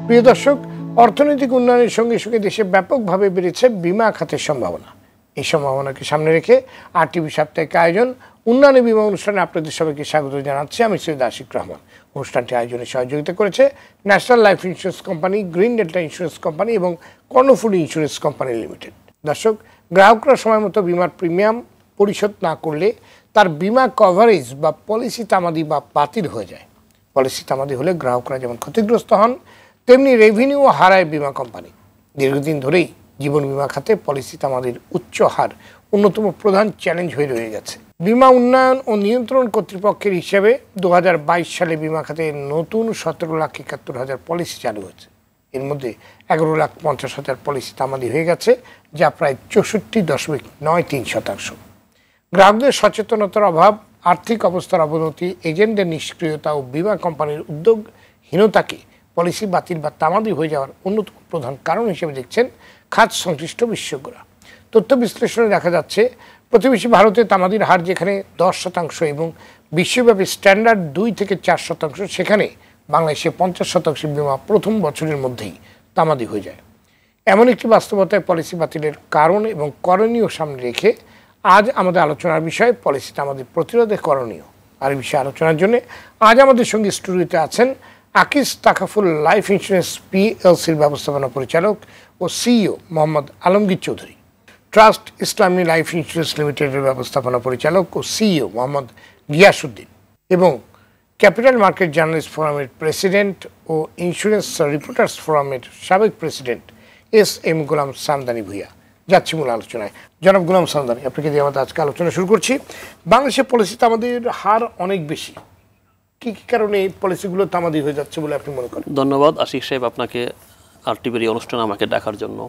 প্রিয় দর্শক, অর্থনৈতিক উন্নয়নের সঙ্গে সঙ্গে দেশে ব্যাপকভাবে বেড়েছে বিমা খাতের সম্ভাবনা। এই সম্ভাবনাকে সামনে রেখে RTV সাপ্তাহিক আয়োজন উন্নয়ন বিমা অনুষ্ঠানে আপনাদের সবাইকে স্বাগত জানাচ্ছি। আমি সৈয়দ আশিক রহমান। অনুষ্ঠানটি আয়োজনে সহযোগিতা করেছে national life insurance company, green delta insurance company এবং কর্ণফুলী ইন্স্যুরেন্স কোম্পানি লিমিটেড। দর্শক, গ্রাহকরা সময় মতো বিমার প্রিমিয়াম পরিশোধ না করলে তার বিমা কভারেজ বা পলিসি তামাদি বা বাতিল হয়ে যায়। পলিসি তামাদি হলে গ্রাহকরা যেমন ক্ষতিগ্রস্ত হন, তেমনি রেভিনিউ হারায় বিমা কোম্পানি। দীর্ঘদিন ধরেই জীবন বিমা খাতে পলিসি তামাদির উচ্চ হার অন্যতম প্রধান চ্যালেঞ্জ হয়ে রয়ে গেছে। বিমা উন্নয়ন ও নিয়ন্ত্রণ কর্তৃপক্ষের হিসেবে 2022 সালে বিমা খাতে নতুন 17,71,000 পলিসি চালু হয়েছে। এর মধ্যে 11,50,000 পলিসি তামাদি হয়ে গেছে, যা প্রায় 64.93%। গ্রাহকদের সচেতনতার অভাব, আর্থিক অবস্থার অবনতি, এজেন্টদের নিষ্ক্রিয়তা ও বিমা কোম্পানির উদ্যোগহীনতাকে পলিসি বাতিল বা তামাদি হয়ে যাওয়ার অন্যতম প্রধান কারণ হিসেবে দেখছেন খাত সংশ্লিষ্ট বিশেষজ্ঞরা। তথ্য বিশ্লেষণে দেখা যাচ্ছে, প্রতিবেশী ভারতে তামাদির হার যেখানে 10% এবং বিশ্বব্যাপী স্ট্যান্ডার্ড 2 থেকে 4%, সেখানে বাংলাদেশে 50% বিমা প্রথম বছরের মধ্যেই তামাদি হয়ে যায়। এমন একটি বাস্তবতায় পলিসি বাতিলের কারণ এবং করণীয় সামনে রেখে আজ আমাদের আলোচনার বিষয় পলিসি তামাদি প্রতিরোধে করণীয়। আর এই বিষয়ে আলোচনার জন্য আজ আমাদের সঙ্গে স্টুডিওতে আছেন আকিস তাকাফুল লাইফ ইন্স্যুরেন্স PLCর ব্যবস্থাপনা পরিচালক ও CEO মোহাম্মদ আলমগীর চৌধুরী, ট্রাস্ট ইসলামী লাইফ ইন্স্যুরেন্স লিমিটেডের ব্যবস্থাপনা পরিচালক ও CEO মোহাম্মদ গিয়াসউদ্দিন এবং ক্যাপিটাল মার্কেট জার্নালিস্ট ফোরামের প্রেসিডেন্ট ও ইন্স্যুরেন্স রিপোর্টার্স ফোরামের সাবেক প্রেসিডেন্ট SM গোলাম সামদানি ভূঁইয়া। যাচ্ছি মূল আলোচনায়। জনাব গোলাম সামদানি, আপনাকে দিয়ে আমাদের আজকে আলোচনা শুরু করছি। বাংলাদেশে পলিসি তামাদির হার অনেক বেশি, কি কি কারণে এই পলিসিগুলো তামাদি হয়ে যাচ্ছে বলে আপনি মনে করেন? ধন্যবাদ আশিক সাহেব আপনাকে RTVর এই অনুষ্ঠানে আমাকে ডাকার জন্য।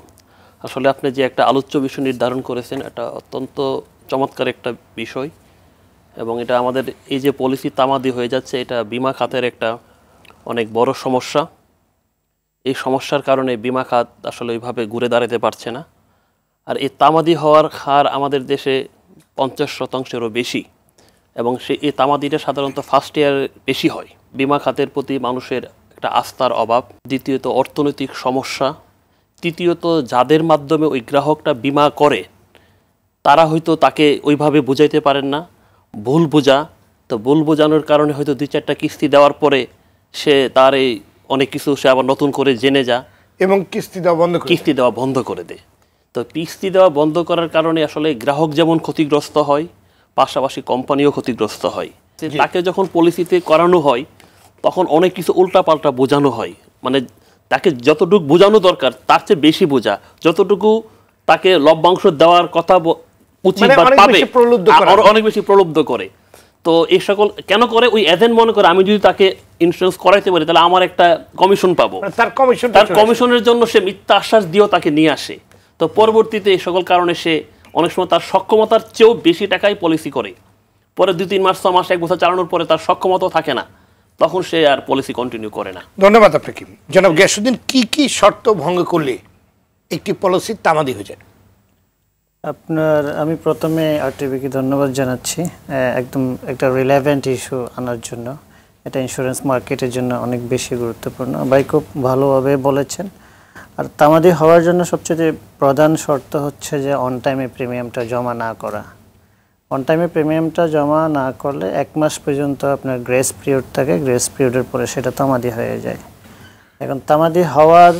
আসলে আপনি যে একটা আলোচ্য বিষয় নির্ধারণ করেছেন, এটা অত্যন্ত চমৎকার একটা বিষয় এবং এটা আমাদের এই যে পলিসি তামাদি হয়ে যাচ্ছে, এটা বিমা খাতের একটা অনেক বড় সমস্যা। এই সমস্যার কারণে বিমা খাত আসলে ওইভাবে ঘুরে দাঁড়াতে পারছে না। আর এই তামাদি হওয়ার হার আমাদের দেশে 50%-এরও বেশি এবং এই তামাদিটা সাধারণত ফার্স্ট ইয়ার বেশি হয়। বিমা খাতের প্রতি মানুষের একটা আস্থার অভাব, দ্বিতীয়ত অর্থনৈতিক সমস্যা, তৃতীয়ত যাদের মাধ্যমে ওই গ্রাহকটা বিমা করে তারা হয়তো তাকে ওইভাবে বুঝাইতে পারেন না, ভুল বোঝা। তো ভুল বোঝানোর কারণে হয়তো 2-4টা কিস্তি দেওয়ার পরে সে তার এই অনেক কিছু সে আবার নতুন করে জেনে যা এবং কিস্তি দেওয়া বন্ধ করে দেয়। তো কিস্তি দেওয়া বন্ধ করার কারণে আসলে গ্রাহক যেমন ক্ষতিগ্রস্ত হয়, পাশাপাশি কোম্পানিও ক্ষতিগ্রস্ত হয়। তাকে যখন পলিসিতে করানো হয় তখন অনেক কিছু উল্টাপাল্টা বোঝানো হয়, মানে তাকে যতটুকু বোঝানো দরকার তার চেয়ে বেশি বোঝা, যতটুকু তাকে লভ্যাংশ দেওয়ার কথা উচিত বা পাবে অনেক বেশি প্রলুব্ধ করে। তো এই সকল কেন করে? ওই এজেন্ট মনে করে আমি যদি তাকে ইন্স্যুরেন্স করাইতে পারি তাহলে আমার একটা কমিশন পাবো, তার কমিশনের জন্য সে মিথ্যা আশ্বাস দিয়েও তাকে নিয়ে আসে। তো পরবর্তীতে এই সকল কারণে সে অনেক সময় তার সক্ষমতার চেয়েও বেশি টাকায় পলিসি করে, পরে 2-3 মাস 6 মাস 1 বছর চালানোর পরে তার সক্ষমতাও থাকে না, তখন সে আর পলিসি কন্টিনিউ করে না। ধন্যবাদ আপনাকে। জনাব গিয়াসউদ্দিন, কি কি শর্ত ভঙ্গ করলে একটি পলিসি তামাদি হয়ে যায়? আমি প্রথমে RTVকে ধন্যবাদ জানাচ্ছি একদম একটা রিলেভেন্ট ইস্যু আনার জন্য। এটা ইন্স্যুরেন্স মার্কেটের জন্য অনেক বেশি গুরুত্বপূর্ণ। ভাই খুব ভালোভাবে বলেছেন। আর তামাদি হওয়ার জন্য সবচেয়ে প্রধান শর্ত হচ্ছে যে অন টাইমে প্রিমিয়ামটা জমা না করা। অন টাইমে প্রিমিয়ামটা জমা না করলে 1 মাস পর্যন্ত আপনার গ্রেস পিরিয়ড থাকে, গ্রেস পিরিয়ডের পরে সেটা তামাদি হয়ে যায়। এখন তামাদি হওয়ার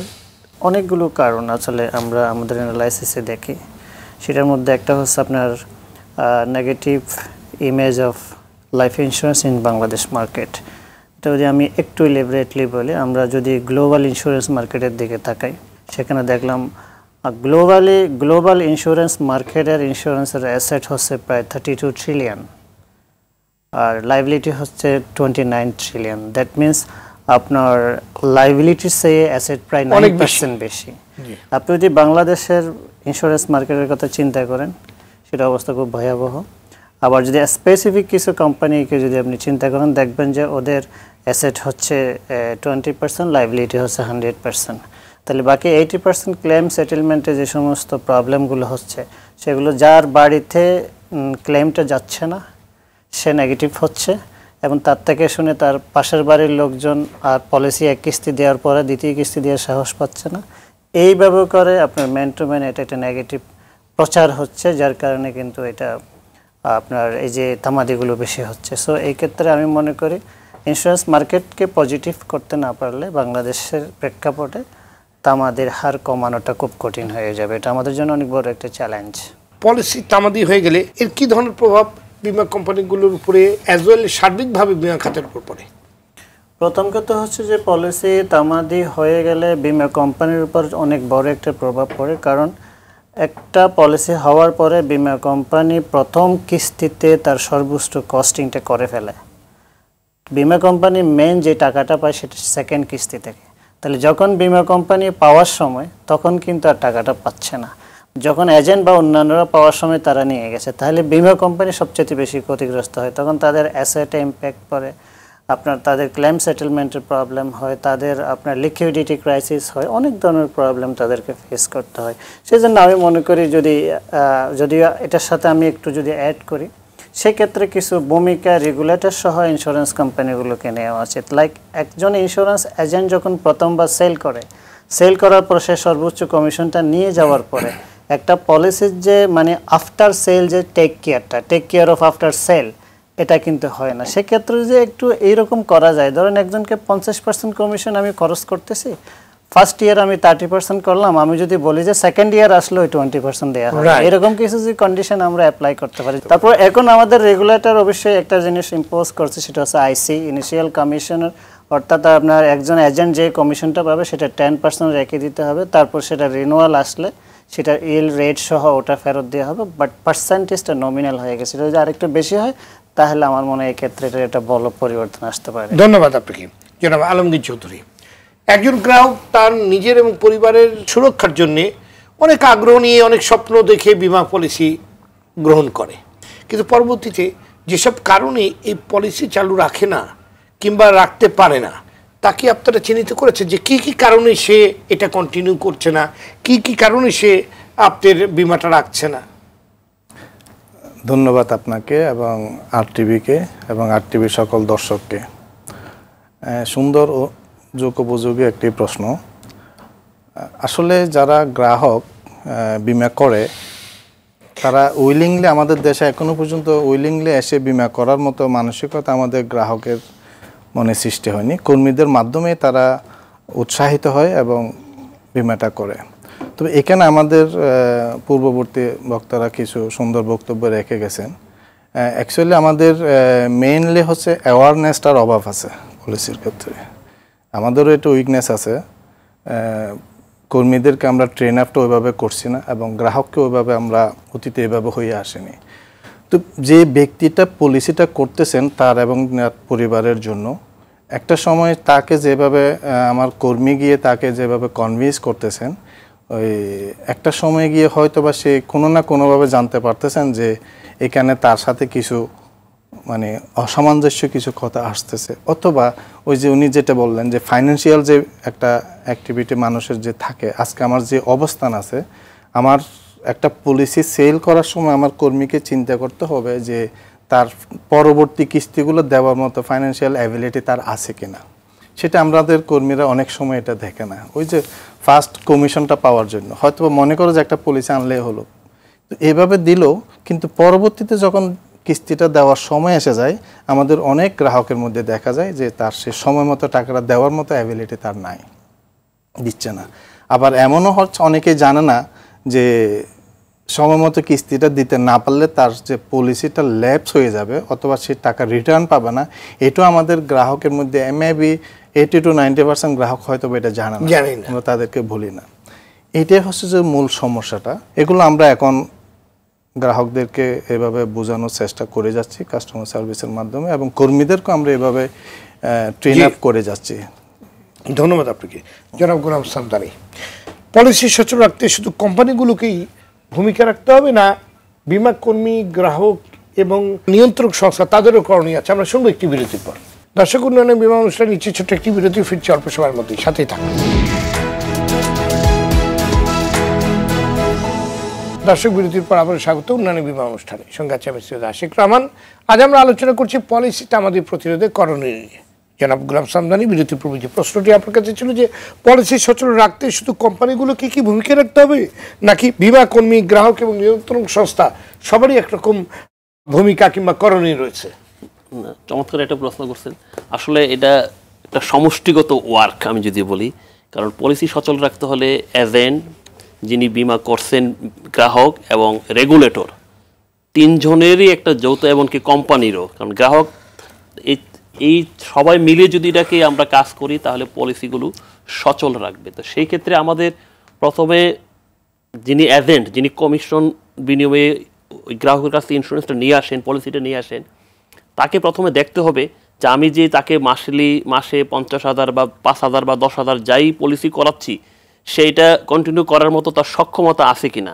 অনেকগুলো কারণ আসলে আমরা আমাদের অ্যানালাইসিসে দেখি। সেটার মধ্যে একটা হচ্ছে আপনার negative image of life insurance in Bangladesh market. এটা যদি আমি একটু ইলেবরেটলি বলি, আমরা যদি গ্লোবাল ইন্স্যুরেন্স মার্কেটের দিকে তাকাই, সেখানে দেখলাম গ্লোবাল ইন্স্যুরেন্স মার্কেটের ইন্স্যুরেন্সের অ্যাসেট হচ্ছে প্রায় 32 ট্রিলিয়ন আর লাইবিলিটি হচ্ছে 29 ট্রিলিয়ন। দ্যাট মিনস আপনার লাইবিলিটির চেয়ে অ্যাসেট প্রায় 9% বেশি। আপনি যদি বাংলাদেশের ইন্স্যুরেন্স মার্কেটের কথা চিন্তা করেন, সেটা অবস্থা খুব ভয়াবহ। আবার যদি স্পেসিফিক কিছু কোম্পানিকে যদি আপনি চিন্তা করেন, দেখবেন যে ওদের অ্যাসেট হচ্ছে 20%, লাইবিলিটি হচ্ছে 100%। তাহলে বাকি 80% ক্লেম সেটেলমেন্টে যে সমস্ত প্রবলেমগুলো হচ্ছে, সেগুলো যার বাড়িতে ক্লেমটা যাচ্ছে না সে নেগেটিভ হচ্ছে, এবং তার থেকে শুনে তার পাশের বাড়ির লোকজন আর পলিসি এক কিস্তি দেওয়ার পরে দ্বিতীয় কিস্তি দেওয়ার সাহস পাচ্ছে না। এইভাবে করে আপনার ম্যান টু ম্যান এটা একটা নেগেটিভ প্রচার হচ্ছে, যার কারণে কিন্তু এটা আপনার এই যে তামাদিগুলো বেশি হচ্ছে। সো এই ক্ষেত্রে আমি মনে করি ইন্স্যুরেন্স মার্কেটকে পজিটিভ করতে না পারলে বাংলাদেশের প্রেক্ষাপটে তামাদির হার কমানোটা খুব কঠিন হয়ে যাবে। এটা আমাদের জন্য অনেক বড় একটা চ্যালেঞ্জ। পলিসি তামাদি হয়ে গেলে এর কি ধরনের প্রভাব বিমা কোম্পানিগুলোর উপরে অ্যাজ ওয়েল সার্বিকভাবে বিমা খাতের উপর পড়ে? প্রথম কথা হচ্ছে যে পলিসি তামাদি হয়ে গেলে বিমা কোম্পানির উপর অনেক বড় একটা প্রভাব পড়ে, কারণ একটা পলিসি হওয়ার পরে বিমা কোম্পানি প্রথম কিস্তিতে তার সর্বোচ্চ কস্টিংটা করে ফেলে। বিমা কোম্পানি মেন যে টাকাটা পায় সেটা সেকেন্ড কিস্তি থেকে। তাহলে যখন বিমা কোম্পানি পাওয়ার সময় তখন কিন্তু আর টাকাটা পাচ্ছে না, যখন এজেন্ট বা অন্যান্যরা পাওয়ার সময় তারা নিয়ে গেছে, তাহলে বিমা কোম্পানি সবচেয়ে বেশি ক্ষতিগ্রস্ত হয়। তখন তাদের অ্যাসেটে ইম্প্যাক্ট পড়ে, আপনার তাদের ক্লেম সেটেলমেন্টের প্রবলেম হয়, তাদের আপনার লিকুইডিটি ক্রাইসিস হয়, অনেক ধরনের প্রবলেম তাদেরকে ফেস করতে হয়। সেই জন্য আমি মনে করি যদি এটার সাথে আমি একটু যদি অ্যাড করি, সেক্ষেত্রে কিছু ভূমিকা রেগুলেটর সহ ইন্স্যুরেন্স কোম্পানিগুলোকে নেওয়া উচিত। লাইক একজন ইন্স্যুরেন্স এজেন্ট যখন প্রথমবার সেল করার পর সে সর্বোচ্চ কমিশনটা নিয়ে যাওয়ার পরে একটা পলিসির যে মানে আফটার সেল যে take care of after sale, এটা কিন্তু হয় না। সেক্ষেত্রে যে একটু এইরকম করা যায়, ধরেন একজনকে 50% কমিশন আমি খরচ করতেছি, ফার্স্ট ইয়ার আমি 30% করলাম, আমি যদি বলি যে সেকেন্ড ইয়ার আসলে ওই 20% দেওয়া হয়, এরকম কিছু যে কন্ডিশন আমরা অ্যাপ্লাই করতে পারি। তারপর এখন আমাদের রেগুলেটর অবশ্যই একটা জিনিস ইম্পোজ করছে, সেটা হচ্ছে আইসি, ইনিশিয়াল কমিশনের, অর্থাৎ আপনার একজন এজেন্ট যে কমিশনটা পাবে সেটা 10% রেখে দিতে হবে, তারপর সেটা রিনিউয়াল আসলে সেটা ইল রেট সহ ওটা ফেরত দেওয়া হবে, বাট পার্সেন্টেজটা নমিনাল হয়ে গেছে। যদি আরেকটু বেশি হয় তাহলে আমার মনে হয় এই ক্ষেত্রে এটা বড় পরিবর্তন আসতে পারে। ধন্যবাদ আপনাকে জনাব আলমগীর চৌধুরী। একজন গ্রাহক তার নিজের এবং পরিবারের সুরক্ষার জন্য অনেক আগ্রহ নিয়ে অনেক স্বপ্ন দেখে বিমা পলিসি গ্রহণ করে, কিন্তু পরবর্তীতে যেসব কারণে এই পলিসি চালু রাখে না কিংবা রাখতে পারে না, তাকে আপনারা চিহ্নিত করেছেন যে কি কি কারণে সে এটা কন্টিনিউ করছে না, কি কি কারণে সে আপনার বিমাটা রাখছে না? ধন্যবাদ আপনাকে এবং আরটিভিকে এবং আরটিভির সকল দর্শককে। সুন্দর ও যোগোপযোগী একটি প্রশ্ন। আসলে যারা গ্রাহক বিমা করে তারা উইলিংলি, আমাদের দেশে এখনো পর্যন্ত উইলিংলি এসে বিমা করার মতো মানসিকতা আমাদের গ্রাহকের মনে সৃষ্টি হয়নি। কর্মীদের মাধ্যমে তারা উৎসাহিত হয় এবং বিমাটা করে। তবে এখানে আমাদের পূর্ববর্তী বক্তারা কিছু সুন্দর বক্তব্য রেখে গেছেন। অ্যাকচুয়ালি আমাদের মেইনলি হচ্ছে অ্যাওয়ারনেসটার অভাব আছে পলিসির ক্ষেত্রে। আমাদেরও একটু উইকনেস আছে, কর্মীদেরকে আমরা ট্রেন আপটা ওইভাবে করছি না এবং গ্রাহককে ওইভাবে আমরা অতীতে এভাবে হয়ে আসেনি। তো যে ব্যক্তিটা পলিসিটা করতেছেন তার এবং পরিবারের জন্য একটা সময় তাকে যেভাবে আমার কর্মী গিয়ে তাকে যেভাবে কনভিন্স করতেছেন, ওই একটা সময় গিয়ে হয়তো বা সে কোনো না কোনোভাবে জানতে পারতেছেন যে এখানে তার সাথে কিছু মানে অসামঞ্জস্য কিছু কথা আসতেছে, অথবা ওই যে উনি যেটা বললেন যে ফাইন্যান্সিয়াল যে একটা অ্যাক্টিভিটি মানুষের যে থাকে, আজকে আমার যে অবস্থান আছে, আমার একটা পলিসি সেল করার সময় আমার কর্মীকে চিন্তা করতে হবে যে তার পরবর্তী কিস্তিগুলো দেওয়ার মতো ফাইন্যান্সিয়াল অ্যাবিলিটি তার আছে কিনা। সেটা আমাদের কর্মীরা অনেক সময় এটা দেখে না। ওই যে ফার্স্ট কমিশনটা পাওয়ার জন্য হয়তো মনে করো যে একটা পলিসি আনলেই হলো, তো এইভাবে দিলেও কিন্তু পরবর্তীতে যখন কিস্তিটা দেওয়ার সময় এসে যায়, আমাদের অনেক গ্রাহকের মধ্যে দেখা যায় যে তার সে সময় মতো টাকাটা দেওয়ার মতো অ্যাবিলিটি তার নাই, দিচ্ছে না। আবার এমনও হচ্ছে অনেকেই জানে না যে সময় মতো কিস্তিটা দিতে না পারলে তার যে পলিসিটা ল্যাপস হয়ে যাবে অথবা সে টাকা রিটার্ন পাবে না। এটাও আমাদের গ্রাহকের মধ্যে মেবি 80 to 90% গ্রাহক হয়তো এটা জানে না, আমরা তাদেরকে বলি না। এটাই হচ্ছে যে মূল সমস্যাটা। এগুলো আমরা এখন গ্রাহকদেরকে এভাবে বোঝানোর চেষ্টা করে যাচ্ছি কাস্টমার সার্ভিসের মাধ্যমে এবং কর্মীদেরকে আমরা এভাবে ট্রেন আপ করে যাচ্ছি। ধন্যবাদ আপনাকে জনাব গোলাম সামদানি। পলিসি সচল রাখতে শুধু কোম্পানিগুলোকেই ভূমিকা রাখতে হবে না, বিমা কর্মী, গ্রাহক এবং নিয়ন্ত্রক সংস্থা তাদেরও করণীয় আছে। আমরা শুনবো একটি বিরতির পর। দর্শক উন্নয়নে বিমা অনুষ্ঠান নিচ্ছে ছোট্ট একটি বিরতি, ফিরছে অল্প সময়ের মধ্যেই, সাথেই থাকুন। দর্শক বিরতির পর আবার স্বাগত উন্নয়ন বীমা অনুষ্ঠানে। সঙ্গে আছে আমি সৈয়দ আশিক রহমান। আজ আমরা আলোচনা করছি পলিসি তামাদি প্রতিরোধে করণীয় নিয়ে। জনাব গোলাম সামদানি, বিরতির পূর্বে যে প্রশ্নটি আপনার কাছে ছিল যে পলিসি সচল রাখতে শুধু কোম্পানিগুলোকে কি ভূমিকা রাখতে হবে, নাকি বীমা কর্মী, গ্রাহক এবং নিয়ন্ত্রণ সংস্থা সবারই একরকম ভূমিকা কিংবা করণীয় রয়েছে? চমৎকার একটা প্রশ্ন করছেন। আসলে এটা একটা সমষ্টিগত ওয়ার্ক আমি যদি বলি, কারণ পলিসি সচল রাখতে হলে এজেন্ট, যিনি বীমা করছেন, গ্রাহক এবং রেগুলেটর, তিনজনেরই একটা যৌথ, এমনকি কোম্পানিরও। কারণ গ্রাহক এই সবাই মিলে যদি এটাকে আমরা কাজ করি তাহলে পলিসিগুলো সচল রাখবে। তো সেই ক্ষেত্রে আমাদের প্রথমে যিনি এজেন্ট, যিনি কমিশন বিনিময়ে ওই গ্রাহকের কাছে ইন্স্যুরেন্সটা নিয়ে আসেন, পলিসিটা নিয়ে আসেন, তাকে প্রথমে দেখতে হবে যে আমি যে তাকে মাসে 50,000 বা 5,000 বা 10,000 যাই পলিসি করাচ্ছি, সেইটা কন্টিনিউ করার মতো তার সক্ষমতা আছে কিনা,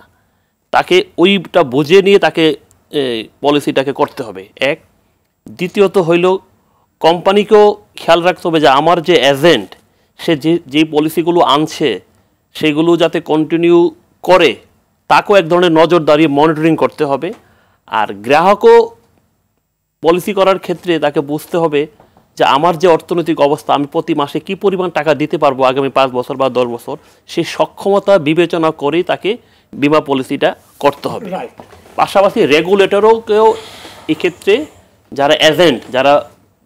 তাকে ওইটা বুঝে নিয়ে তাকে পলিসিটাকে করতে হবে। এক। দ্বিতীয়ত হইল কোম্পানিকেও খেয়াল রাখতে হবে যে আমার যে এজেন্ট, সে যে পলিসিগুলো আনছে সেগুলো যাতে কন্টিনিউ করে, তাকেও এক ধরনের নজরদারি, মনিটরিং করতে হবে। আর গ্রাহকও পলিসি করার ক্ষেত্রে তাকে বুঝতে হবে যে আমার যে অর্থনৈতিক অবস্থা, আমি প্রতি মাসে কি পরিমাণ টাকা দিতে পারবো আগামী 5 বছর বা 10 বছর, সেই সক্ষমতা বিবেচনা করেই তাকে বীমা পলিসিটা করতে হবে। পাশাপাশি রেগুলেটরকেও এক্ষেত্রে যারা এজেন্ট, যারা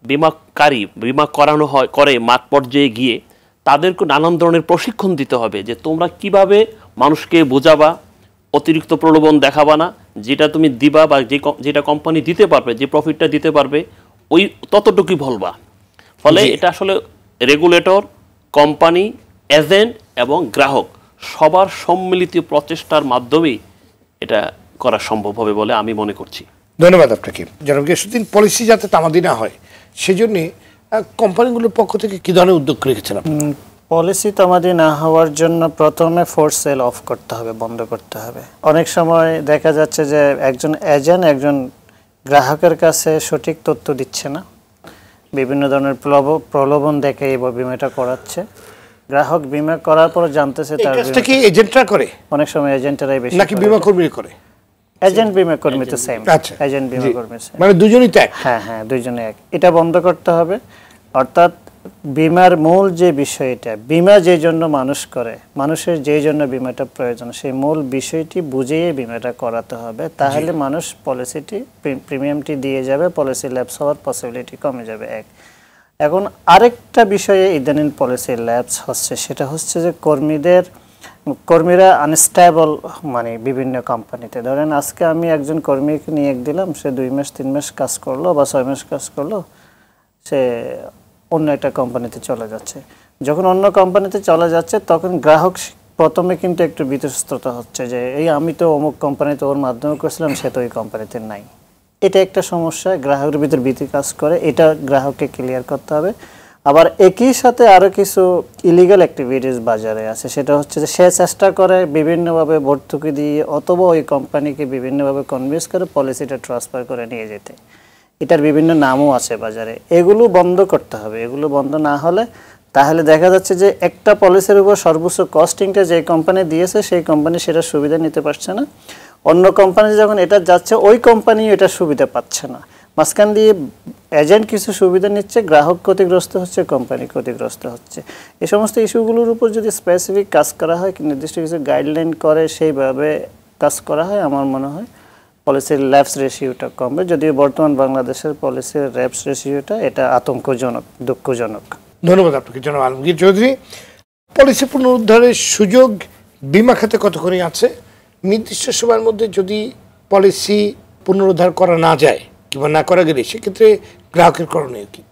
বীমাকারী, বীমা করানো হয় করে মাঠ পর্যায়ে গিয়ে, তাদেরকে নানান ধরনের প্রশিক্ষণ দিতে হবে যে তোমরা কিভাবে মানুষকে বোঝাবা, অতিরিক্ত প্রলোভন দেখাবা না, যেটা তুমি দিবা বা যেটা কোম্পানি দিতে পারবে, যে প্রফিটটা দিতে পারবে ওই ততটুকুই বলবা। ফলে এটা আসলে রেগুলেটর, কোম্পানি, এজেন্ট এবং গ্রাহক সবার সম্মিলিত প্রচেষ্টার মাধ্যমেই এটা করা সম্ভব হবে বলে আমি মনে করছি। ধন্যবাদ আপনাকে। জনাব গিয়াসউদ্দিন, পলিসি যাতে তামাদি না হয় সেজন্য কোম্পানিগুলোর পক্ষ থেকে কি ধরনের উদ্যোগ রেখেছিলাম? পলিসি তামাদি না হওয়ার জন্য প্রথমে ফোর্স সেল অফ করতে হবে, বন্ধ করতে হবে। অনেক সময় দেখা যাচ্ছে যে একজন এজেন্ট একজন গ্রাহকের কাছে সঠিক তথ্য দিচ্ছে না, বিভিন্ন ধরনের প্রলোভন দেখে এই বিমাটা করাচ্ছে। গ্রাহক বিমা করার পর জানতেছে তার কাজটা কি এজেন্টরা করে? অনেক সময় এজেন্টরাই বেশি, নাকি বীমা কর্মী করে? এজেন্ট বীমা কর্মী তো সেম। আচ্ছা, এজেন্ট বীমা কর্মী মানে দুজনই তো এক? হ্যাঁ হ্যাঁ, দুইজনে এক। এটা বন্ধ করতে হবে। অর্থাৎ বীমার মূল যে বিষয়টা, বীমা যে জন্য মানুষ করে, মানুষের যে জন্য বীমাটা প্রয়োজন, সেই মূল বিষয়টি বুঝিয়ে বীমাটা করাতে হবে। তাহলে মানুষ পলিসিটি, প্রিমিয়ামটি দিয়ে যাবে, পলিসি ল্যাপস হওয়ার পসিবিলিটি কমে যাবে। এক। এখন আরেকটা বিষয়ে ইদানিং পলিসি ল্যাপস হচ্ছে, সেটা হচ্ছে যে কর্মীরা আনস্টেবল, মানে বিভিন্ন কোম্পানিতে। ধরেন আজকে আমি একজন কর্মীকে নিয়ে দিলাম, সে 2 মাস 3 মাস কাজ করলো বা 6 মাস কাজ করলো, সে অন্য একটা কোম্পানিতে চলে যাচ্ছে। যখন অন্য কোম্পানিতে চলে যাচ্ছে তখন গ্রাহক প্রথমে কিন্তু একটু বিতস্ততা হচ্ছে যে আমি তো অমুক কোম্পানিতে ওর মাধ্যমে করছিলাম, সে তো ওই কোম্পানিতে নাই। এটা একটা সমস্যা, গ্রাহকের ভিতর ভীতি কাজ করে, এটা গ্রাহককে ক্লিয়ার করতে হবে। আবার একই সাথে আরও কিছু ইলিগাল অ্যাক্টিভিটিস বাজারে আছে, সেটা হচ্ছে যে সে চেষ্টা করে বিভিন্নভাবে ভর্তুকি দিয়ে অথবা ওই কোম্পানিকে বিভিন্নভাবে কনভিন্স করে পলিসিটা ট্রান্সফার করে নিয়ে যেতে। এটার বিভিন্ন নামও আছে বাজারে। এগুলো বন্ধ করতে হবে। এগুলো বন্ধ না হলে তাহলে দেখা যাচ্ছে যে একটা পলিসির উপর সর্বোচ্চ কস্টিংটা যে কোম্পানি দিয়েছে সেই কোম্পানি সেটা সুবিধা নিতে পারছে না, অন্য কোম্পানি যখন এটা যাচ্ছে ওই কোম্পানিও এটা সুবিধা পাচ্ছে না। মাঝখান দিয়ে এজেন্ট কিছু সুবিধা নিচ্ছে, গ্রাহক ক্ষতিগ্রস্ত হচ্ছে, কোম্পানি ক্ষতিগ্রস্ত হচ্ছে। এই সমস্ত ইস্যুগুলোর উপর যদি স্পেসিফিক কাজ করা হয়, নির্দিষ্ট কিছু গাইডলাইন করে সেইভাবে কাজ করা হয়, আমার মনে হয় পলিসির ল্যাপস রেশিওটা কমবে। যদিও বর্তমান বাংলাদেশের পলিসির ল্যাপস রেশিওটা এটা আতঙ্কজনক, দুঃখজনক। ধন্যবাদ আপনাকে জনাব আলমগীর চৌধুরী। পলিসি পুনরুদ্ধারের সুযোগ বীমা খাতে কতখানি আছে? নির্দিষ্ট সময়ের মধ্যে যদি পলিসি পুনরুদ্ধার করা না যায় কিংবা না করা গেলে সেক্ষেত্রে গ্রাহকের করণীয় কি?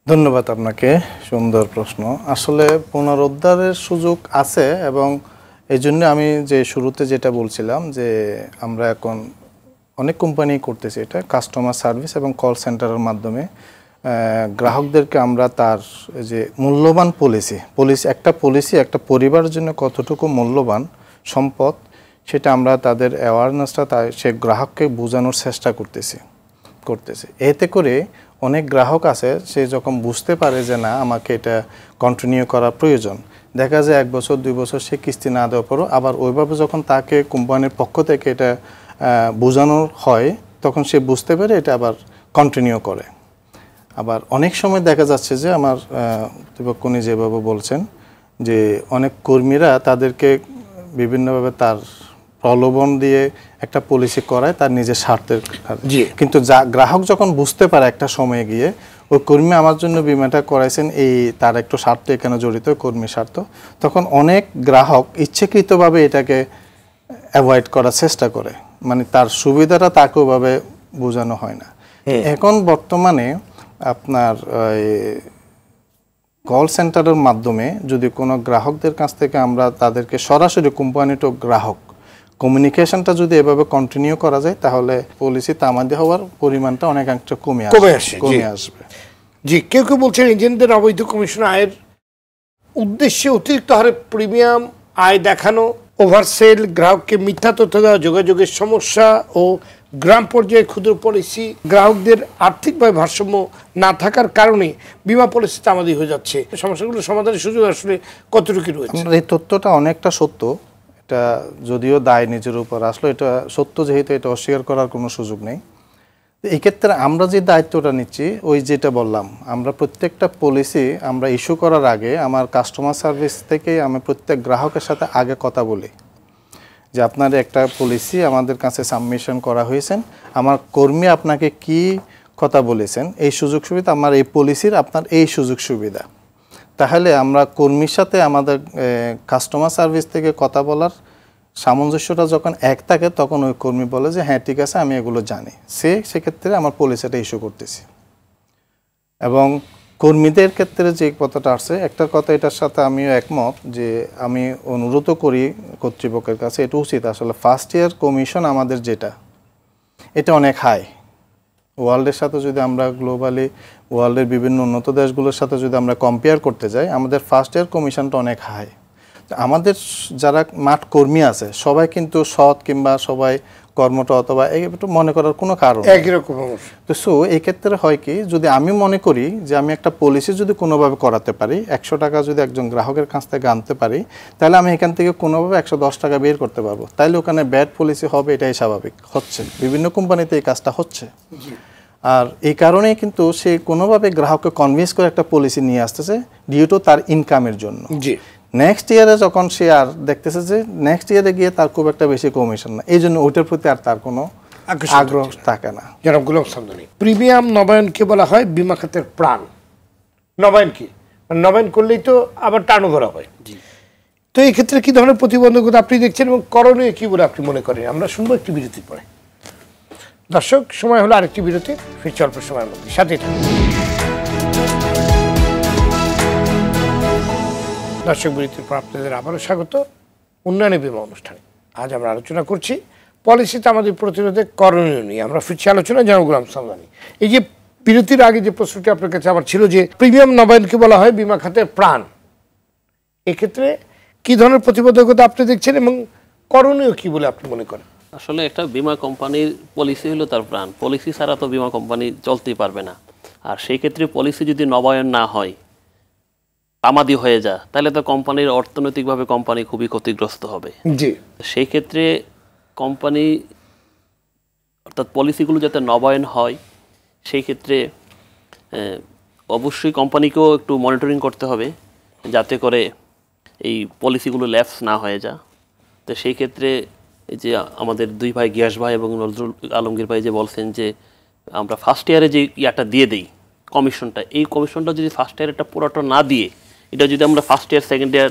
ধন্যবাদ আপনাকে, সুন্দর প্রশ্ন। আসলে পুনরুদ্ধারের সুযোগ আছে এবং এই জন্য আমি যে শুরুতে যেটা বলছিলাম যে আমরা এখন অনেক কোম্পানি করতেছি এটা, কাস্টমার সার্ভিস এবং কল সেন্টারের মাধ্যমে গ্রাহকদেরকে আমরা তার যে মূল্যবান একটা পলিসি একটা পরিবারের জন্য কতটুকু মূল্যবান সম্পদ, সেটা আমরা তাদের অ্যাওয়ারনেসটা সে গ্রাহককে বোঝানোর চেষ্টা করতেছে। এতে করে অনেক গ্রাহক আছে, সে যখন বুঝতে পারে যে না আমাকে এটা কন্টিনিউ করা প্রয়োজন, দেখা যায় 1 বছর 2 বছর সে কিস্তি না দেওয়ার পরও আবার ওইভাবে যখন তাকে কোম্পানির পক্ষ থেকে এটা বোঝানো হয় তখন সে বুঝতে পারে এটা আবার কন্টিনিউ করে। আবার অনেক সময় দেখা যাচ্ছে যে আমার প্রতিপক্ষ যেভাবে বলছেন যে অনেক কর্মীরা তাদেরকে বিভিন্নভাবে তার প্রলোভন দিয়ে একটা পলিসি করায় তার নিজের স্বার্থের, কিন্তু গ্রাহক যখন বুঝতে পারে একটা সময়ে গিয়ে ওই কর্মী আমার জন্য বিমাটা করাইছেন এই তার একটু স্বার্থ এখানে জড়িত, কর্মী স্বার্থ, তখন অনেক গ্রাহক ইচ্ছাকৃতভাবে এটাকে অ্যাভয়েড করার চেষ্টা করে, মানে তার সুবিধাটা তাকে ওইভাবে বোঝানো হয় না। এখন বর্তমানে আপনার কল সেন্টারের মাধ্যমে যদি কোনো গ্রাহকদের কাছ থেকে আমরা তাদেরকে সরাসরি কোম্পানি টু গ্রাহক কমিউনিকেশনটা যদি এভাবে কন্টিনিউ করা যায় তাহলে পলিসি তামাদি হওয়ার পরিমাণটা অনেকাংশে কমে আসবে। জি, কেউ কেউ বলছেন এজেন্টদের অবৈধ কমিশন আয়ের উদ্দেশ্যে অতিরিক্ত হারে প্রিমিয়াম আয় দেখানো, ওভারসেল, গ্রাহককে মিথ্যা তথ্য দেওয়া, যোগাযোগের সমস্যা ও গ্রাম পর্যায়ে ক্ষুদ্র পলিসি গ্রাহকদের আর্থিকভাবে ভারসাম্য না থাকার কারণে বিমা পলিসি তামাদি হয়ে যাচ্ছে। সমস্যাগুলো সমাধানের সুযোগ আসলে কতটুকু রয়েছে? এই তথ্যটা অনেকটা সত্য, এটা যদিও দায় নিজের উপর আসলো, এটা সত্য যেহেতু এটা অস্বীকার করার কোনো সুযোগ নেই। এই ক্ষেত্রে আমরা যে দায়িত্বটা নিচ্ছি ওই যেটা বললাম, আমরা প্রত্যেকটা পলিসি আমরা ইস্যু করার আগে আমার কাস্টমার সার্ভিস থেকে আমি প্রত্যেক গ্রাহকের সাথে আগে কথা বলি যে আপনার একটা পলিসি আমাদের কাছে সাবমিশন করা হয়েছেন, আমার কর্মী আপনাকে কি কথা বলেছেন, এই সুযোগ সুবিধা আমার এই পলিসির আপনার এই সুযোগ সুবিধা, তাহলে আমরা কর্মীর সাথে আমাদের কাস্টমার সার্ভিস থেকে কথা বলার সামঞ্জস্যটা যখন এক থাকে তখন ওই কর্মী বলে যে হ্যাঁ ঠিক আছে আমি এগুলো জানি, সেক্ষেত্রে আমার পলিসিটা ইস্যু করতেছি। এবং কর্মীদের ক্ষেত্রে যে কথাটা আসছে একটা কথা এটার সাথে আমিও একমত যে আমি অনুরোধ করি কর্তৃপক্ষের কাছে, এটা উচিত আসলে ফার্স্ট ইয়ার কমিশন আমাদের যেটা এটা অনেক হাই, ওয়ার্ল্ডের সাথে যদি আমরা গ্লোবালি ওয়ার্ল্ডের বিভিন্ন উন্নত দেশগুলোর সাথে যদি আমরা কম্পেয়ার করতে যাই আমাদের ফার্স্ট ইয়ার কমিশনটা অনেক হাই। আমাদের যারা মাঠ কর্মী আছে সবাই কিন্তু সৎ কিংবা সবাই কর্মঠ অথবা একটু মনে করার কোনো কারণ একই রকম। তো সো এই ক্ষেত্রে হয় কি, যদি আমি মনে করি যে আমি একটা পলিসি যদি কোনোভাবে করাতে পারি 100 টাকা যদি একজন গ্রাহকের কাছ থেকে আনতে পারি তাহলে আমি এখান থেকে কোনোভাবে 110 টাকা বের করতে পারবো, তাইলে ওখানে ব্যাড পলিসি হবে, এটাই স্বাভাবিক, হচ্ছে বিভিন্ন কোম্পানিতে এই কাজটা হচ্ছে। আর এই কারণেই কিন্তু সে কোনোভাবে গ্রাহককে কনভিন্স করে একটা পলিসি নিয়ে আসতেছে ডিউ টু তার ইনকামের জন্য। নেক্সট ইয়ারে যখন সে আর দেখতেছে যে নেক্সট ইয়ারে গিয়ে তার খুব একটা বেশি কমিশন না, এই জন্য ওইটার প্রতি আর তার কোনো আগ্রহ থাকে না। জনাব গোলাম সামদানি, প্রিমিয়াম নবায়নকে বলা হয় বিমা খাতের প্রাণ। নবায়ন কি? নবায়ন করলেই তো আবার টার্নওভার হয়। তো এই ক্ষেত্রে কি ধরনের প্রতিবন্ধকতা আপনি দেখছেন এবং করণীয় কি বলে আপনি মনে করেন? আমরা শুনবো একটি বিরতির পরে। দর্শক, সময় হলো আরেকটি বিরতি, ফিরছি অল্প সময়ের মধ্যে, সাথে থাকুন। দর্শক, বিরতির পর আপনাদের আবারও স্বাগত উন্নয়নী বিমা অনুষ্ঠানে। আজ আমরা আলোচনা করছি পলিসিতে আমাদের প্রতিরোধে করণীয় নিয়ে। আমরা ফিরছি আলোচনা। জনাব গোলাম সামদানি, এই যে বিরতির আগে যে প্রশ্নটি আপনার কাছে আমার ছিল যে প্রিমিয়াম নবায়নকে বলা হয় বিমা খাতের প্রাণ, এক্ষেত্রে কি ধরনের প্রতিবন্ধকতা আপনি দেখছেন এবং করণীয় কি বলে আপনি মনে করেন? আসলে একটা বিমা কোম্পানির পলিসি হলো তার প্রাণ, পলিসি ছাড়া তো বিমা কোম্পানি চলতেই পারবে না। আর সেই ক্ষেত্রে পলিসি যদি নবায়ন না হয়, তামাদি হয়ে যায়, তাহলে তো কোম্পানির অর্থনৈতিকভাবে কোম্পানি খুবই ক্ষতিগ্রস্ত হবে। জি, সেই ক্ষেত্রে কোম্পানি অর্থাৎ পলিসিগুলো যাতে নবায়ন হয় সেই ক্ষেত্রে অবশ্যই কোম্পানিকেও একটু মনিটরিং করতে হবে যাতে করে এই পলিসিগুলো ল্যাপস না হয়ে যায়। তো সেই ক্ষেত্রে এই যে আমাদের দুই ভাই গিয়াস ভাই এবং নজরুল আলমগীর ভাই যে বলছেন যে আমরা ফার্স্ট ইয়ারে যে ইয়াটা দিয়ে দিই কমিশনটা, এই কমিশনটা যদি ফার্স্ট ইয়ারেরটা পুরোটা না দিয়ে এটা যদি আমরা first year second year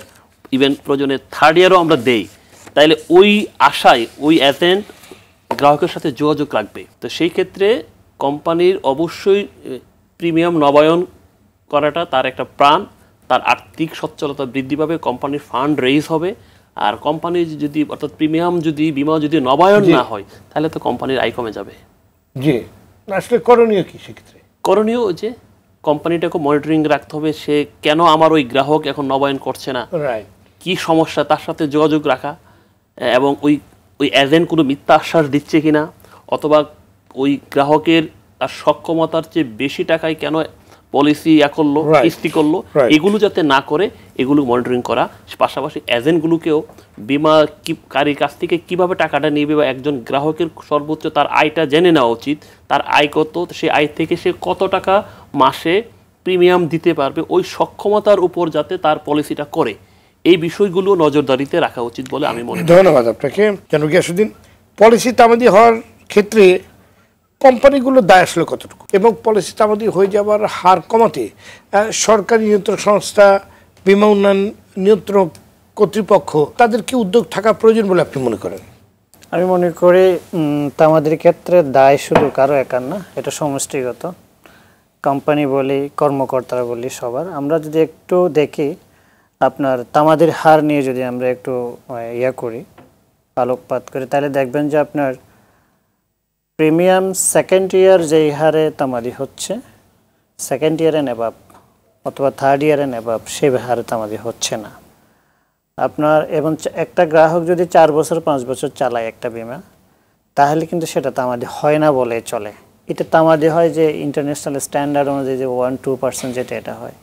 even প্রয়োজনে থার্ড ইয়ারও আমরা দেই, তাহলে ওই আশায় ওই এজেন্ট গ্রাহকের সাথে যোগাযোগ রাখবে। তো সেই ক্ষেত্রে কোম্পানির অবশ্যই প্রিমিয়াম নবায়ন করাটা তার একটা প্রাণ, তার আর্থিক সচ্ছলতা বৃদ্ধি পাবে, কোম্পানির ফান্ড রেইজ হবে। আর কোম্পানি যদি অর্থাৎ প্রিমিয়াম যদি বিমা যদি নবায়ন না হয় তাহলে তো কোম্পানির আয় কমে যাবে। জি, আসলে করণীয় কি সেক্ষেত্রে? করণীয় যে কোম্পানিটাকে মনিটরিং রাখতে হবে, সে কেন আমার ওই গ্রাহক এখন নবায়ন করছে না, কি সমস্যা, তার সাথে যোগাযোগ রাখা এবং ওই এজেন্ট কোনো মিথ্যা আশ্বাস দিচ্ছে কিনা, অথবা ওই গ্রাহকের তার সক্ষমতার চেয়ে বেশি টাকায় কেন পলিসি করলো, কিস্তি করলো, এগুলো যাতে না করে এগুলো মনিটরিং করা, পাশাপাশি এজেন্টগুলোকেও বিমাকারীর কাছ থেকে কিভাবে টাকাটা নেবে বা একজন গ্রাহকের সর্বোচ্চ তার আয়টা জেনে নেওয়া উচিত, তার আয় কত, সেই আয় থেকে সে কত টাকা মাসে প্রিমিয়াম দিতে পারবে, ওই সক্ষমতার উপর যাতে তার পলিসিটা করে, এই বিষয়গুলো নজরদারিতে রাখা উচিত বলে আমি মনে করি। ধন্যবাদ আপনাকে জনাব গিয়াসউদ্দিন। পলিসি তামাদি হওয়ার ক্ষেত্রে কোম্পানিগুলোর দায় আসলে কতটুকু, এবং পলিসি তামাদি হয়ে যাওয়ার হার কমাতে সরকারি নিয়ন্ত্রক সংস্থা, বিমা উন্নয়ন নিয়ন্ত্রক কর্তৃপক্ষ, তাদের কি উদ্যোগ থাকা প্রয়োজন বলে আপনি মনে করেন? আমি মনে করি তামাদের ক্ষেত্রে দায় শুধু কারো একার না, এটা সমষ্টিগত। কোম্পানি বলি, কর্মকর্তারা বলি, সবার। আমরা যদি একটু দেখি আপনার তামাদের হার নিয়ে যদি আমরা একটু করি, আলোকপাত করি, তাহলে দেখবেন যে আপনার প্রিমিয়াম সেকেন্ড ইয়ার যেই হারে তামাদি হচ্ছে, সেকেন্ড ইয়ার অ্যান্ড অ্যাবাভ অথবা থার্ড ইয়ার অ্যান্ড অ্যাবাভ, সেই হারে তামাদি হচ্ছে না আপনার। এবং একটা গ্রাহক যদি 4 বছর 5 বছর চালায় একটা বিমা, তাহলে কিন্তু সেটা তামাদি হয় না বলে চলে। এটা তামাদি হয় যে ইন্টারন্যাশনাল স্ট্যান্ডার্ড অনুযায়ী যে 1-2% যেটা, এটা হয়।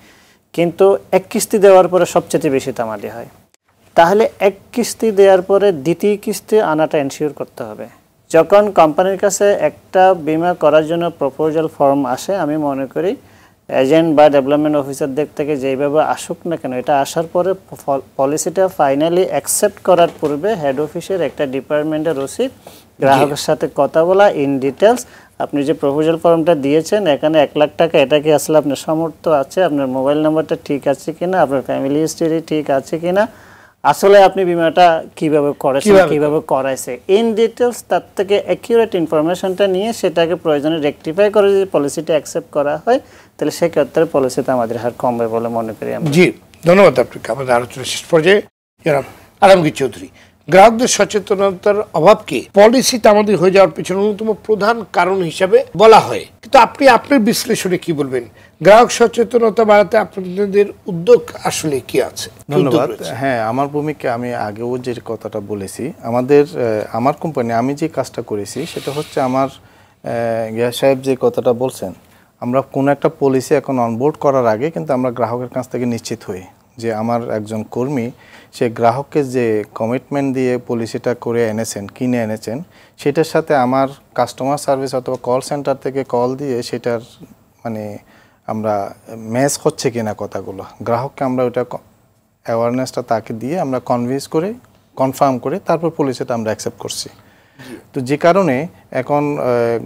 কিন্তু এক কিস্তি দেওয়ার পরে সবচেয়ে বেশি তামাদি হয়। তাহলে এক কিস্তি দেওয়ার পরে দ্বিতীয় কিস্তি আনাটা এনশিওর করতে হবে। যখন কোম্পানির কাছে একটা বিমা করার জন্য প্রপোজাল ফর্ম আসে, আমি মনে করি এজেন্ট বা ডেভেলপমেন্ট অফিসার দিক থেকে যেইভাবে আসুক না কেন, এটা আসার পরে পলিসিটা ফাইনালি অ্যাকসেপ্ট করার পূর্বে হেড অফিসের একটা ডিপার্টমেন্টের উচিত গ্রাহকের সাথে কথা বলা ইন ডিটেলস। আপনি যে প্রপোজাল ফর্মটা দিয়েছেন, এখানে 1 লাখ টাকা, এটা কি আসলে আপনার সামর্থ্য আছে, আপনার মোবাইল নাম্বারটা ঠিক আছে কিনা, আপনার ফ্যামিলি হিস্ট্রি ঠিক আছে কিনা, আসলে আপনি বিমাটা কিভাবে করেছেন, কিভাবে করাইছে, ইন ডিটেলস তার থেকে অ্যাকিউরেট ইনফরমেশনটা নিয়ে সেটাকে প্রয়োজনে রেকটিফাই করে যদি পলিসিটা অ্যাকসেপ্ট করা হয়, তাহলে সেক্ষেত্রে পলিসিতে আমাদের হার কমবে বলে মনে করি আমি। জি, ধন্যবাদ আপনাকে। আমাদের আলোচনা শেষ পর্যায়ে জনাব আলমগীর চৌধুরী, গ্রাহকদের সচেতনতার অভাবকে পলিসি তামাদি হয়ে যাওয়ার পিছনে অন্যতম প্রধান কারণ হিসাবে বলা হয়, কিন্তু আপনি আপনার বিশ্লেষণে কি বলবেন? গ্রাহক সচেতনতা বাড়াতে আপনাদের উদ্যোগ আসলে কি আছে? ধন্যবাদ। হ্যাঁ, আমার ভূমিকা আমি আগেও যে কথাটা বলেছি, আমার কোম্পানি, আমি যে কাজটা করেছি সেটা হচ্ছে আমার গিয়াস সাহেব যে কথাটা বলছেন, আমরা কোনো একটা পলিসি এখন অনবোর্ড করার আগে কিন্তু আমরা গ্রাহকের কাছ থেকে নিশ্চিত হই যে আমার একজন কর্মী সে গ্রাহককে যে কমিটমেন্ট দিয়ে পলিসিটা করে এনেছেন, কিনে এনেছেন, সেটার সাথে আমার কাস্টমার সার্ভিস অথবা কল সেন্টার থেকে কল দিয়ে সেটার মানে আমরা ম্যাচ হচ্ছে কিনা কথাগুলো, গ্রাহককে আমরা ওটা অ্যাওয়ারনেসটা তাকে দিয়ে আমরা কনভিন্স করে কনফার্ম করে তারপর পলিসিটা আমরা অ্যাকসেপ্ট করছি। তো যে কারণে এখন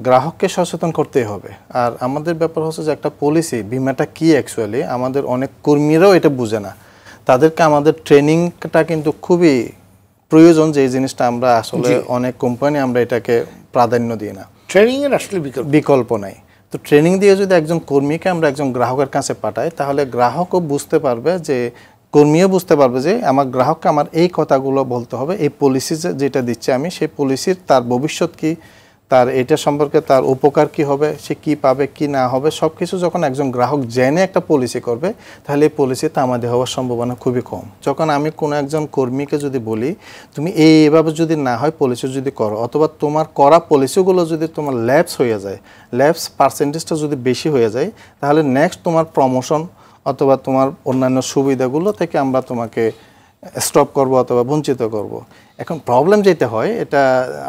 গ্রাহককে সচেতন করতেই হবে। আর আমাদের ব্যাপার হচ্ছে যে একটা পলিসি, বিমাটা কি অ্যাকচুয়ালি, আমাদের অনেক কর্মীরাও এটা বুঝে না, তাদেরকে আমাদের ট্রেনিংটা কিন্তু খুবই প্রয়োজন, যে এই জিনিসটা আমরা আসলে অনেক কোম্পানি আমরা এটাকে প্রাধান্য দিই না, ট্রেনিং এর আসলে বিকল্প নাই। তো ট্রেনিং দিয়ে যদি একজন কর্মীকে আমরা একজন গ্রাহকের কাছে পাঠাই, তাহলে গ্রাহকও বুঝতে পারবে, যে কর্মীও বুঝতে পারবে যে আমার গ্রাহককে আমার এই কথাগুলো বলতে হবে, এই পলিসি যেটা দিচ্ছে আমি, সেই পলিসির তার ভবিষ্যৎ কি, তার এটা সম্পর্কে তার উপকার কি হবে, সে কি পাবে কি না হবে, সব কিছু যখন একজন গ্রাহক জেনে একটা পলিসি করবে, তাহলে এই পলিসিতে আমাদের হওয়ার সম্ভাবনা খুবই কম। যখন আমি কোনো একজন কর্মীকে যদি বলি তুমি এইভাবে যদি না হয় পলিসি যদি করো, অথবা তোমার করা পলিসিগুলো যদি তোমার ল্যাপস হয়ে যায়, ল্যাপস পার্সেন্টেজটা যদি বেশি হয়ে যায়, তাহলে নেক্সট তোমার প্রমোশন অথবা তোমার অন্যান্য সুবিধাগুলো থেকে আমরা তোমাকে স্টপ করব অথবা বঞ্চিত করব। এখন প্রবলেম যেটা হয়, এটা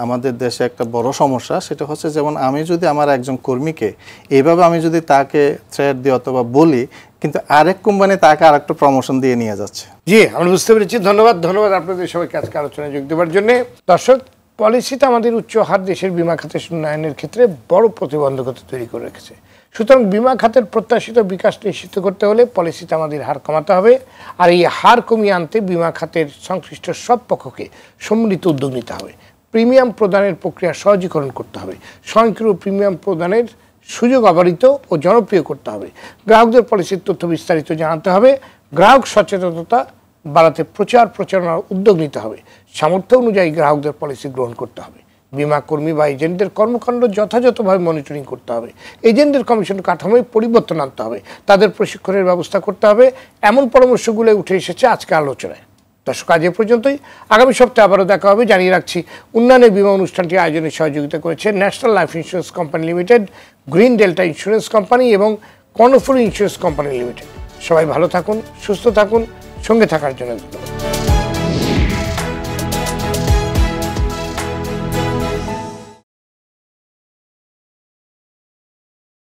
আমাদের দেশে একটা বড় সমস্যা, সেটা হচ্ছে যেমন আমি যদি আমার একজন কর্মীকে এইভাবে আমি যদি তাকে থ্রেট দিই অথবা বলি, কিন্তু আরেক কোম্পানি তাকে আরেকটা প্রমোশন দিয়ে নিয়ে যাচ্ছে। জি, আমরা বুঝতে পেরেছি। ধন্যবাদ আপনাদের সবাইকে আজকে আলোচনায় যোগ দেওয়ার জন্য। দর্শক, পলিসিতে আমাদের উচ্চ হার দেশের বিমা খাতের উন্নয়নের ক্ষেত্রে বড় প্রতিবন্ধকতা তৈরি করে রেখেছে। সুতরাং বিমা খাতের প্রত্যাশিত বিকাশ নিশ্চিত করতে হলে পলিসিতে আমাদের হার কমাতে হবে, আর এই হার কমিয়ে আনতে বিমা খাতের সংশ্লিষ্ট সব পক্ষকে সম্মিলিত উদ্যোগ নিতে হবে। প্রিমিয়াম প্রদানের প্রক্রিয়া সহজীকরণ করতে হবে, স্বয়ংক্রিয় প্রিমিয়াম প্রদানের সুযোগ অবারিত ও জনপ্রিয় করতে হবে, গ্রাহকদের পলিসির তথ্য বিস্তারিত জানাতে হবে, গ্রাহক সচেতনতা বাড়াতে প্রচারণার উদ্যোগ নিতে হবে, সামর্থ্য অনুযায়ী গ্রাহকদের পলিসি গ্রহণ করতে হবে, বিমা কর্মী বা এজেন্টদের কর্মকাণ্ড যথাযথভাবে মনিটরিং করতে হবে, এজেন্টদের কমিশন কাঠামোয় পরিবর্তন আনতে হবে, তাদের প্রশিক্ষণের ব্যবস্থা করতে হবে। এমন পরামর্শগুলো উঠে এসেছে আজকে আলোচনায়। দর্শক, আজ এ পর্যন্তই। আগামী সপ্তাহে আবারও দেখা হবে। জানিয়ে রাখছি, উন্নয়নের বিমা অনুষ্ঠানটি আয়োজনে সহযোগিতা করেছে national life insurance company limited, green delta insurance company এবং কর্ণফুলী ইন্স্যুরেন্স কোম্পানি লিমিটেড। সবাই ভালো থাকুন, সুস্থ থাকুন, সঙ্গে থাকার জন্য ধন্যবাদ।